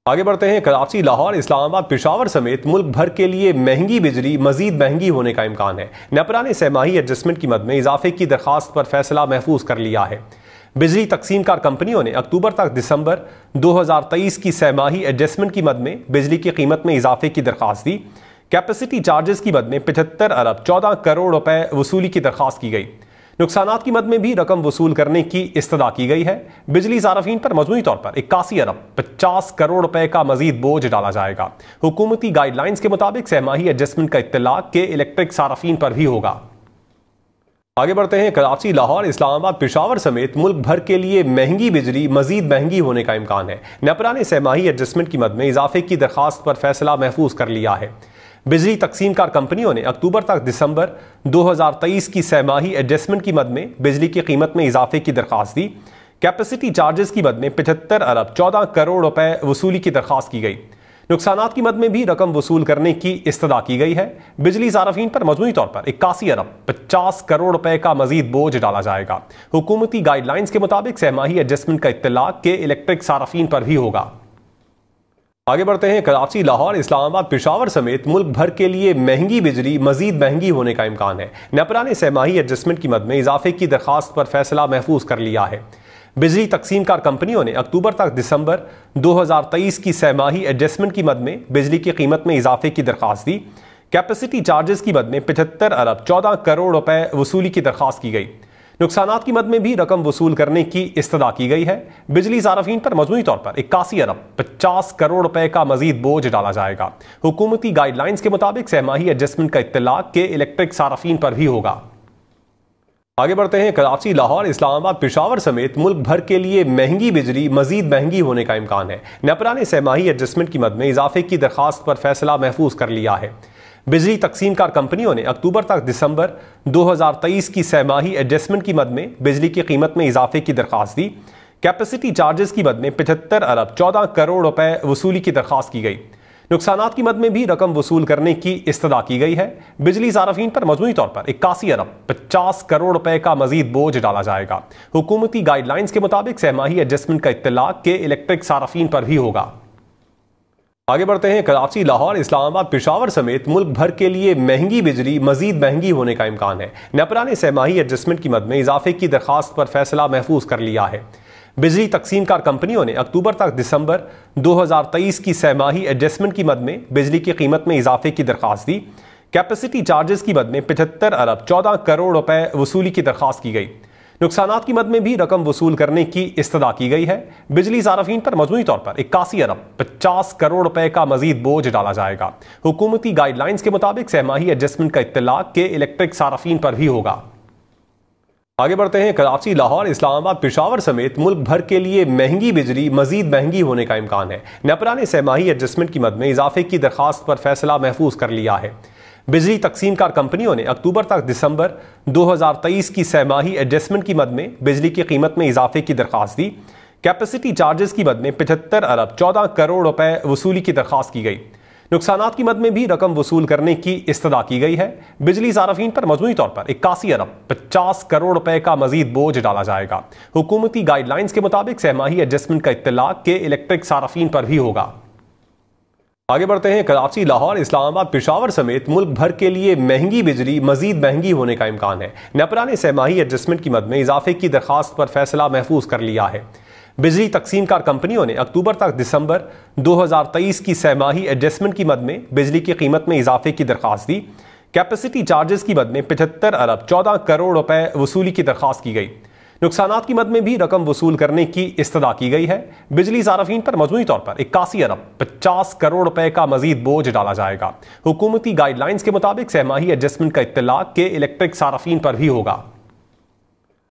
आगे बढ़ते हैं। कराची, लाहौर, इस्लामाबाद, पेशावर समेत मुल्क भर के लिए महंगी बिजली मजीद महंगी होने का इम्कान है। नेपरा ने सहमाही एडजस्टमेंट की मद में इजाफे की दरखास्त पर फैसला महफूज कर लिया है। बिजली तकसीमकार कंपनियों ने अक्टूबर तक दिसंबर 2023 की सहमाही एडजस्टमेंट की मद में बिजली की कीमत में इजाफे की दरखास्त दी। कैपेसिटी चार्जेस की मद में 75 अरब 14 करोड़ रुपए वसूली की दरखास्त की गई। नुकसानात की मद में भी रकम वसूल करने की इस्तदा की गई है। बिजली सारफीन पर मजमूई तौर पर 81 अरब 50 करोड़ रुपए का मजीद बोझ डाला जाएगा। हुकूमती गाइडलाइंस के मुताबिक सहमाही एडजस्टमेंट का इत्तलाक के इलेक्ट्रिक सारफीन पर भी होगा। आगे बढ़ते हैं। कराची, लाहौर, इस्लामाबाद, पेशावर समेत मुल्क भर के लिए महंगी बिजली मजीद महंगी होने का इम्कान है। नेपरा ने सहमाही एडजस्टमेंट की मद में इजाफे की दरखास्त पर फैसला महफूज कर लिया है। बिजली तकसीमकार कंपनियों ने अक्टूबर तक दिसंबर 2023 की सहमाही एडजस्टमेंट की मद में बिजली की कीमत में इजाफे की दरखास्त दी। कैपेसिटी चार्जेस की मद में 75 अरब 14 करोड़ रुपए वसूली की दरखास्त की गई। नुकसानात की मद में भी रकम वसूल करने की इस्तदा की गई है। बिजली सारफीन पर मजमूई तौर पर 81 अरब 50 करोड़ रुपए का मजीद बोझ डाला जाएगा। हुकूमती गाइडलाइंस के मुताबिक सहमाही एडजस्टमेंट का इत्तलाक के इलेक्ट्रिक सारफीन पर भी होगा। आगे बढ़ते हैं। कराची, लाहौर, इस्लामाबाद, पेशावर समेत मुल्क भर के लिए महंगी बिजली मजीद महंगी होने का इम्कान है। नेपरा ने सहमाही एडजस्टमेंट की मद में इजाफे की दरखास्त पर फैसला महफूज कर लिया है। बिजली तकसीमकार कंपनियों ने अक्टूबर तक दिसंबर 2023 की सहमाही एडजस्टमेंट की मद में बिजली की कीमत में इजाफे की दरखास्त दी। कैपेसिटी चार्जेस की मद में 75 अरब 14 करोड़ रुपए वसूली की दरखास्त की गई। नुकसानात की मद में भी रकम वसूल करने की इस्तदा की गई है। बिजली सारफीन पर मजमूई तौर पर 81 अरब 50 करोड़ रुपए का मजीद बोझ डाला जाएगा। हुकूमती गाइडलाइंस के मुताबिक सहमाही एडजस्टमेंट का इत्तलाक के इलेक्ट्रिक सारफीन पर भी होगा। आगे बढ़ते हैं। कराची, लाहौर, इस्लामाबाद, पेशावर समेत मुल्क भर के लिए महंगी बिजली मजीद महंगी होने का इम्कान है। नेपरा ने सहमाही एडजस्टमेंट की मद में इजाफे की दरखास्त पर फैसला महफूज कर लिया है। बिजली तकसीमकार कंपनियों ने अक्टूबर तक दिसंबर 2023 की सहमाही एडजस्टमेंट की मद में बिजली की कीमत में इजाफे की दरखास्त दी। कैपेसिटी चार्जेस की मद में 75 अरब 14 करोड़ रुपए वसूली की दरखास्त की गई। नुकसानात की मद में भी रकम वसूल करने की इस्तदा की गई है। बिजली सारफीन पर मजमूई तौर पर 81 अरब 50 करोड़ रुपए का मजीद बोझ डाला जाएगा। हुकूमती गाइडलाइंस के मुताबिक सहमाही एडजस्टमेंट का इत्तलाक के इलेक्ट्रिक सारफीन पर भी होगा। आगे बढ़ते हैं। कराची, लाहौर, इस्लामाबाद, पेशावर समेत मुल्क भर के लिए महंगी बिजली मजीद महंगी होने का इम्कान है। नेपरा ने सहमाही एडजस्टमेंट की मद में इजाफे की दरखास्त पर फैसला महफूज कर लिया है। बिजली तकसीमकार कंपनियों ने अक्टूबर तक दिसंबर 2023 की सहमाही एडजस्टमेंट की मद में बिजली की कीमत में इजाफे की दरखास्त दी। कैपेसिटी चार्जेस की मद में 75 अरब 14 करोड़ रुपए वसूली की दरखास्त की गई। नुकसानात की मद में भी रकम वसूल करने की इस्तदा की गई है। बिजली सारफीन पर मजमूई तौर पर 81 अरब 50 करोड़ रुपए का मजीद बोझ डाला जाएगा। हुकूमती गाइडलाइंस के मुताबिक सहमाही एडजस्टमेंट का इत्तलाक के इलेक्ट्रिक सारफीन पर भी होगा। आगे बढ़ते हैं। कराची, लाहौर, इस्लामाबाद, पेशावर समेत मुल्क भर के लिए महंगी बिजली मजीद महंगी होने का इम्कान है। नेपरा ने सहमाही एडजस्टमेंट की मद में इजाफे की दरखास्त पर फैसला महफूज कर लिया है। बिजली तकसीमकार कंपनियों ने अक्टूबर तक दिसंबर 2023 की सहमाही एडजस्टमेंट की मद में बिजली की कीमत में इजाफे की दरखास्त दी। कैपेसिटी चार्जेस की मद में 75 अरब 14 करोड़ रुपए वसूली की दरखास्त की गई। नुकसानात की मद में भी रकम वसूल करने की इस्तदा की गई है। बिजली सारफीन पर मजमूई तौर पर 81 अरब 50 करोड़ रुपए का मजीद बोझ डाला जाएगा। हुकूमती गाइडलाइंस के मुताबिक सहमाही एडजस्टमेंट का इत्तलाक के इलेक्ट्रिक सारफीन पर भी होगा। आगे बढ़ते हैं। कराची, लाहौर, इस्लामाबाद, पेशावर समेत मुल्क भर के लिए महंगी बिजली मजीद महंगी होने का इम्कान है। नेपरा ने सहमाही एडजस्टमेंट की मद में इजाफे की दरखास्त पर फैसला महफूज कर लिया है। बिजली तकसीमकार कंपनियों ने अक्टूबर तक दिसंबर 2023 की सहमाही एडजस्टमेंट की मद में बिजली की कीमत में इजाफे की दरखास्त दी। कैपेसिटी चार्जेस की मद में 75 अरब 14 करोड़ रुपए वसूली की दरखास्त की गई। नुकसानात की मद में भी रकम वसूल करने की इस्तदा की गई है। बिजली सारफीन पर मजमूई तौर पर 81 अरब 50 करोड़ रुपए का मजीद बोझ डाला जाएगा। हुकूमती गाइडलाइंस के मुताबिक सहमाही एडजस्टमेंट का इत्तलाक के इलेक्ट्रिक सारफीन पर भी होगा।